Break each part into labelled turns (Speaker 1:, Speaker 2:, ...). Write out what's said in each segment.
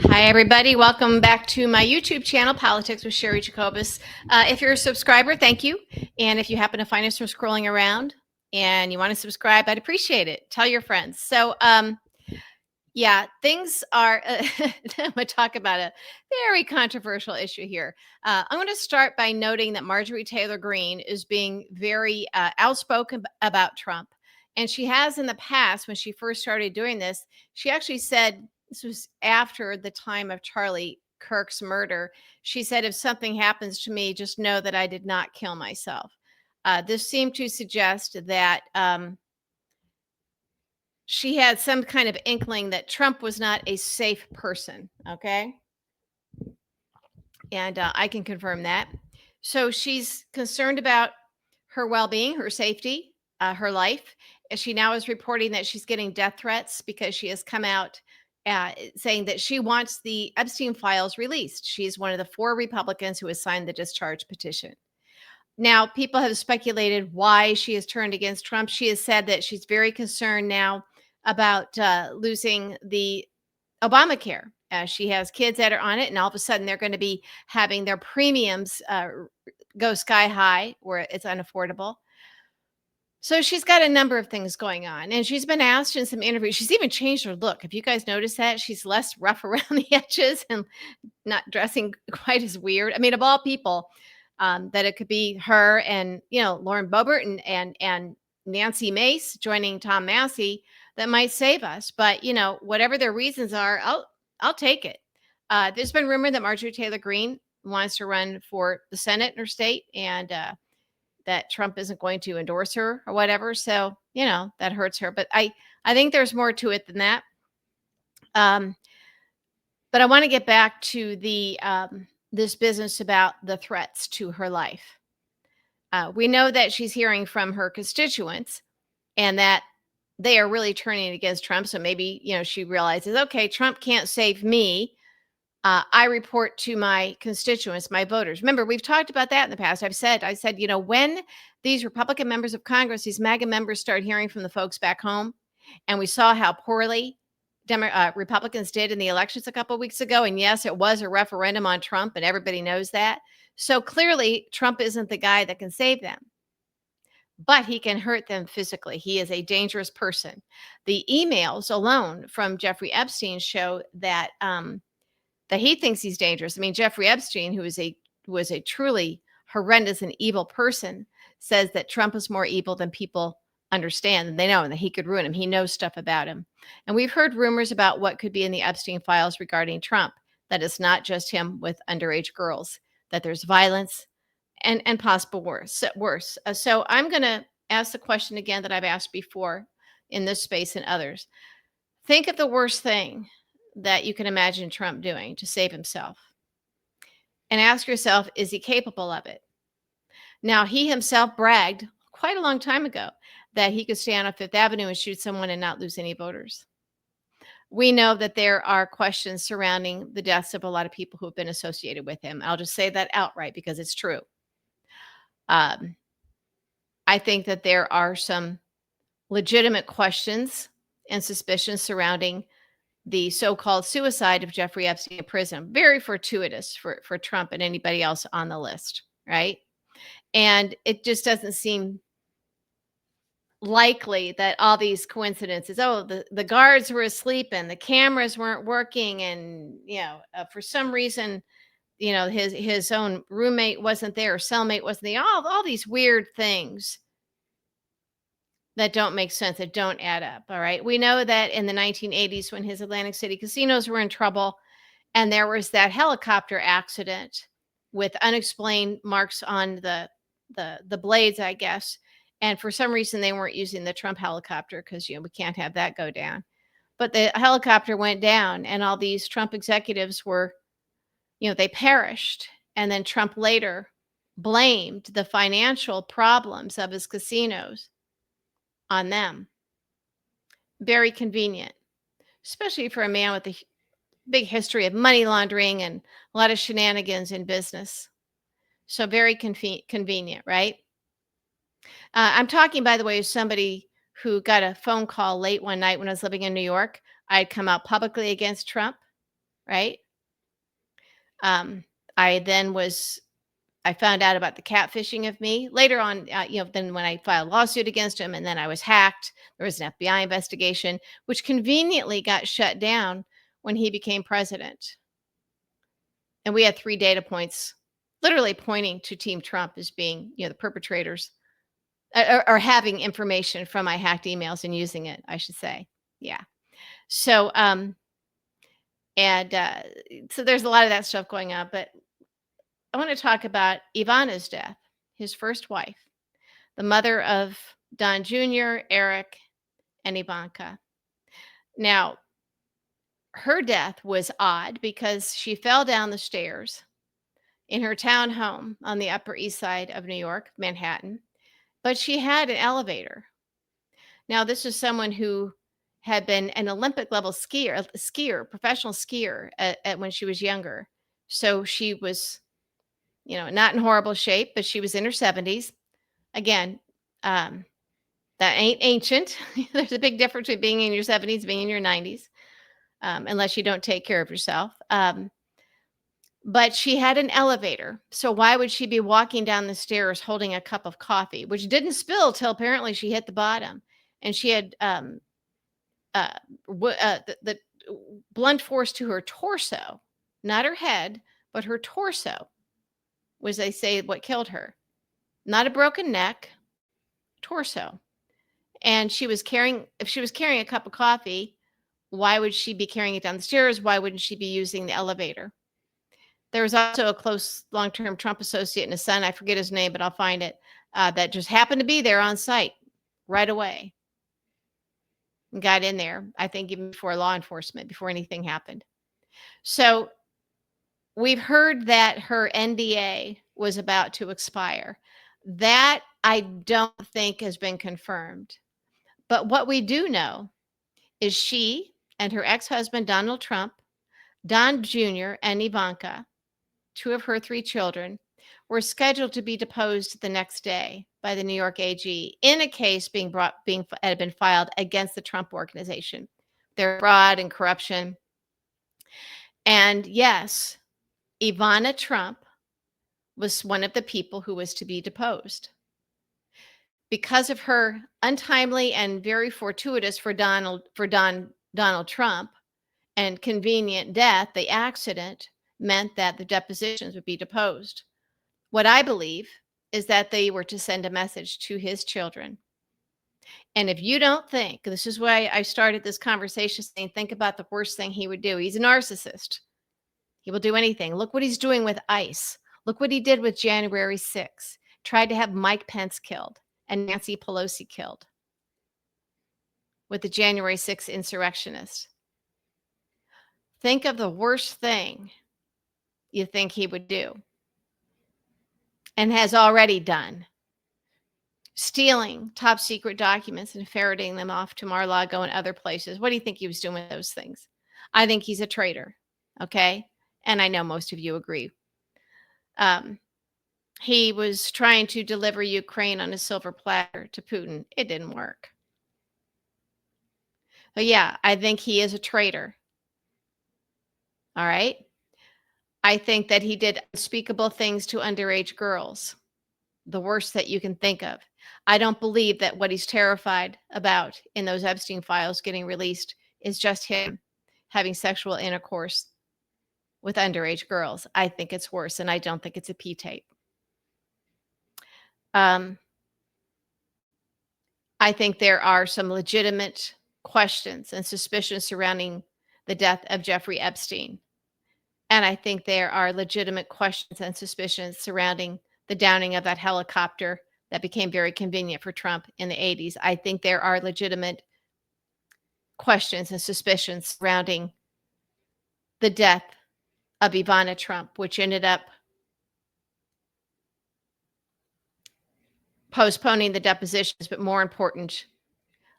Speaker 1: Hi, everybody. Welcome back to my YouTube channel, Politics with Sherry Jacobus. If you're a subscriber, thank you. And if you happen to find us from scrolling around and you want to subscribe, I'd appreciate it. Tell your friends. Yeah, things are, I'm going to talk about a very controversial issue here. I'm going to start by noting that Marjorie Taylor Greene is being very outspoken about Trump. And she has in the past, when she first started doing this, she actually said, this was after the time of Charlie Kirk's murder. She said, if something happens to me, just know that I did not kill myself. This seemed to suggest that she had some kind of inkling that Trump was not a safe person. Okay. And I can confirm that. So she's concerned about her well being, her safety, her life. And she now is reporting that she's getting death threats because she has come out saying that she wants the Epstein files released. She's one of the 4 Republicans who has signed the discharge petition. Now, people have speculated why she has turned against Trump. She has said that she's very concerned now about losing the Obamacare. She has kids that are on it, and all of a sudden they're going to be having their premiums go sky high where it's unaffordable. So she's got a number of things going on, and she's been asked in some interviews. She's even changed her look. Have you guys noticed that? She's less rough around the edges and not dressing quite as weird. I mean, of all people, that it could be her and Lauren Boebert and Nancy Mace joining Tom Massey that might save us. But whatever their reasons are, I'll take it. There's been rumor that Marjorie Taylor Greene wants to run for the Senate in her state, and that Trump isn't going to endorse her or whatever. So that hurts her. But I think there's more to it than that. But I want to get back to the this business about the threats to her life. We know that she's hearing from her constituents and that they are really turning against Trump. So maybe, she realizes, okay, Trump can't save me. I report to my constituents, my voters. Remember, we've talked about that in the past. I said, when these Republican members of Congress, these MAGA members start hearing from the folks back home, and we saw how poorly Republicans did in the elections a couple of weeks ago. And yes, it was a referendum on Trump, and everybody knows that. So clearly, Trump isn't the guy that can save them, but he can hurt them physically. He is a dangerous person. The emails alone from Jeffrey Epstein show that that he thinks he's dangerous. I mean, Jeffrey Epstein, who was a truly horrendous and evil person, says that Trump is more evil than people understand, and they know, and that he could ruin him. He knows stuff about him. And we've heard rumors about what could be in the Epstein files regarding Trump, that it's not just him with underage girls, that there's violence and possible worse. So I'm going to ask the question again that I've asked before in this space and others. Think of the worst thing that you can imagine Trump doing to save himself, and ask yourself, is he capable of it? Now, he himself bragged quite a long time ago that he could stand on Fifth Avenue and shoot someone and not lose any voters. We know that there are questions surrounding the deaths of a lot of people who have been associated with him. I'll just say that outright because it's true. I think that there are some legitimate questions and suspicions surrounding the so-called suicide of Jeffrey Epstein in prison. Very fortuitous for Trump and anybody else on the list, right? And it just doesn't seem likely that all these coincidences, the guards were asleep and the cameras weren't working, and for some reason, his own roommate wasn't there, or cellmate wasn't there, all these weird things that don't make sense, that don't add up. All right. We know that in the 1980s, when his Atlantic City casinos were in trouble, and there was that helicopter accident with unexplained marks on the blades, I guess. And for some reason, they weren't using the Trump helicopter because we can't have that go down. But the helicopter went down, and all these Trump executives were, they perished. And then Trump later blamed the financial problems of his casinos on them. Very convenient, especially for a man with a big history of money laundering and a lot of shenanigans in business. So very convenient, right? I'm talking, by the way, as somebody who got a phone call late one night when I was living in New York. I had come out publicly against Trump, right? Um, I then was I found out about the catfishing of me later on. Then when I filed a lawsuit against him, and then I was hacked. There was an FBI investigation, which conveniently got shut down when he became president. And we had 3 data points, literally pointing to Team Trump as being, the perpetrators, or having information from my hacked emails and using it, I should say. Yeah. So, and so there's a lot of that stuff going on. But I want to talk about Ivana's death, his first wife, the mother of Don Jr., Eric, and Ivanka. Now, her death was odd because she fell down the stairs in her town home on the Upper East Side of New York, Manhattan, but she had an elevator. Now, this is someone who had been an Olympic level professional skier when she was younger. So she was, not in horrible shape, but she was in her 70s. Again, um, that ain't ancient. There's a big difference between being in your 70s, being in your 90s, unless you don't take care of yourself. But she had an elevator. So why would she be walking down the stairs holding a cup of coffee, which didn't spill till apparently she hit the bottom? And she had uh, the blunt force to her torso, not her head, but her torso was, they say, what killed her. Not a broken neck, torso. And if she was carrying a cup of coffee, why would she be carrying it down the stairs? Why wouldn't she be using the elevator? There was also a close long-term Trump associate and his son, I forget his name, but I'll find it, that just happened to be there on site right away and got in there, I think even before law enforcement, before anything happened. So we've heard that her NDA was about to expire. That I don't think has been confirmed. But what we do know is she and her ex-husband, Donald Trump, Don Jr., and Ivanka, 2 of her 3 children, were scheduled to be deposed the next day by the New York AG in a case had been filed against the Trump organization. Their fraud and corruption. And yes, Ivana Trump was one of the people who was to be deposed. Because of her untimely and very fortuitous for Donald Trump and convenient death, the accident meant that the depositions would be deposed. What I believe is that they were to send a message to his children. And if you don't think, this is why I started this conversation saying, think about the worst thing he would do. He's a narcissist. He will do anything. Look what he's doing with ICE. Look what he did with January 6th. Tried to have Mike Pence killed and Nancy Pelosi killed with the January 6th insurrectionists. Think of the worst thing you think he would do and has already done. Stealing top secret documents and ferreting them off to Mar-a-Lago and other places. What do you think he was doing with those things? I think he's a traitor. Okay. And I know most of you agree. He was trying to deliver Ukraine on a silver platter to Putin. It didn't work. But yeah, I think he is a traitor. All right. I think that he did unspeakable things to underage girls, the worst that you can think of. I don't believe that what he's terrified about in those Epstein files getting released is just him having sexual intercourse with underage girls. I think it's worse, and I don't think it's a P-tape. I think there are some legitimate questions and suspicions surrounding the death of Jeffrey Epstein. And I think there are legitimate questions and suspicions surrounding the downing of that helicopter that became very convenient for Trump in the 80s. I think there are legitimate questions and suspicions surrounding the death of Ivana Trump, which ended up postponing the depositions. But more important,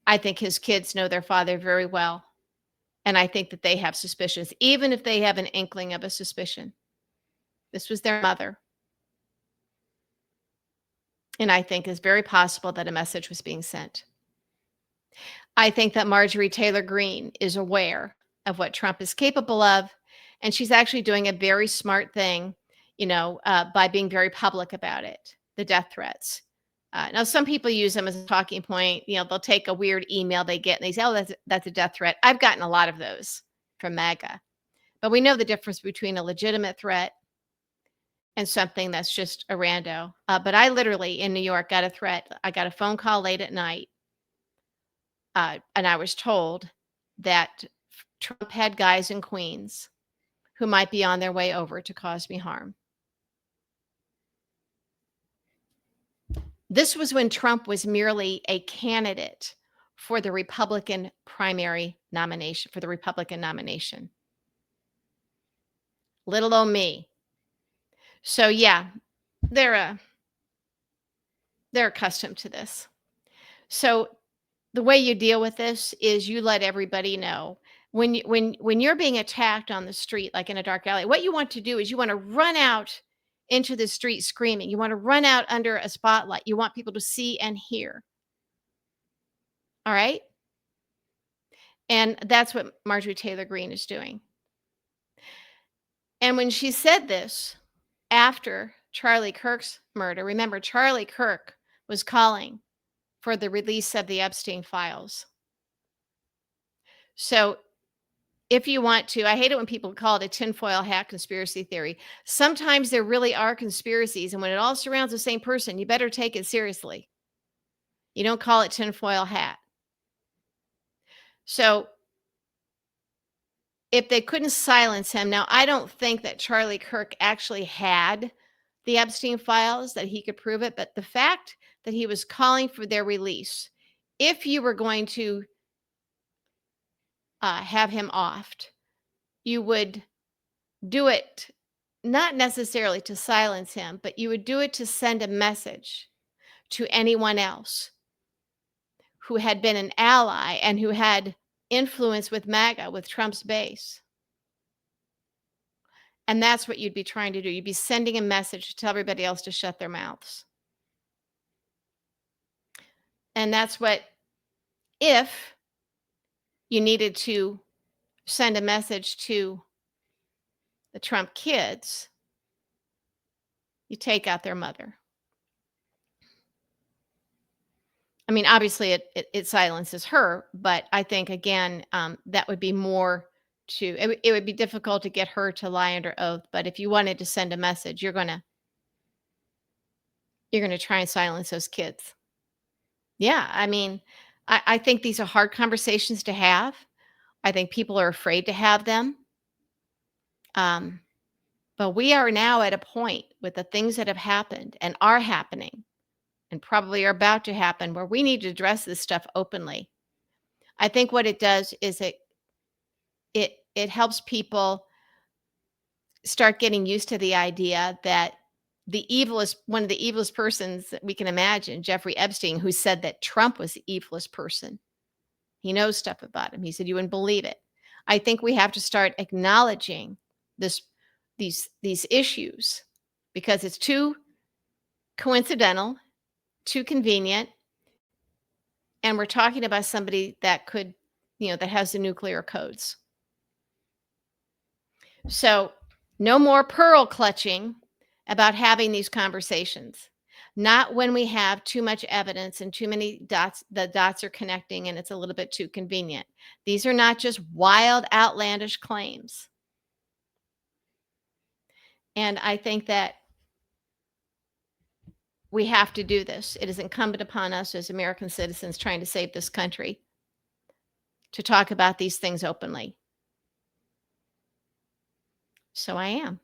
Speaker 1: I think his kids know their father very well. And I think that they have suspicions, even if they have an inkling of a suspicion. This was their mother. And I think it's very possible that a message was being sent. I think that Marjorie Taylor Greene is aware of what Trump is capable of. And she's actually doing a very smart thing, by being very public about it, the death threats. Now, some people use them as a talking point. They'll take a weird email they get and they say, "Oh, that's a death threat." I've gotten a lot of those from MAGA, but we know the difference between a legitimate threat and something that's just a rando. But I literally in New York got a threat. I got a phone call late at night, and I was told that Trump had guys in Queens who might be on their way over to cause me harm. This was when Trump was merely a candidate for the Republican primary nomination, for the Republican nomination. Little old me. So yeah, they're accustomed to this. So the way you deal with this is you let everybody know when you're being attacked on the street, like in a dark alley. What you want to do is you want to run out into the street screaming. You want to run out under a spotlight. You want people to see and hear. All right? And that's what Marjorie Taylor Greene is doing. And when she said this after Charlie Kirk's murder, remember, Charlie Kirk was calling for the release of the Epstein files. So if you want to, I hate it when people call it a tinfoil hat conspiracy theory. Sometimes there really are conspiracies, and when it all surrounds the same person, you better take it seriously. You don't call it tinfoil hat. So if they couldn't silence him, now I don't think that Charlie Kirk actually had the Epstein files, that he could prove it, but the fact that he was calling for their release, if you were going to have him offed, you would do it not necessarily to silence him, but you would do it to send a message to anyone else who had been an ally and who had influence with MAGA, with Trump's base. And that's what you'd be trying to do. You'd be sending a message to tell everybody else to shut their mouths. And that's what, if you needed to send a message to the Trump kids, you take out their mother. I mean, obviously it silences her, but I think, again, that would be more it would be difficult to get her to lie under oath. But if you wanted to send a message, you're gonna try and silence those kids. Yeah, I mean, I think these are hard conversations to have. I think people are afraid to have them. Um, but we are now at a point with the things that have happened and are happening and probably are about to happen where we need to address this stuff openly. I think what it does is it helps people start getting used to the idea that one of the evilest persons that we can imagine, Jeffrey Epstein, who said that Trump was the evilest person. He knows stuff about him. He said you wouldn't believe it. I think we have to start acknowledging these issues, because it's too coincidental, too convenient, and we're talking about somebody that could, that has the nuclear codes. So no more pearl clutching about having these conversations. Not when we have too much evidence and too many dots, the dots are connecting and it's a little bit too convenient. These are not just wild, outlandish claims. And I think that we have to do this. It is incumbent upon us as American citizens trying to save this country to talk about these things openly. So I am.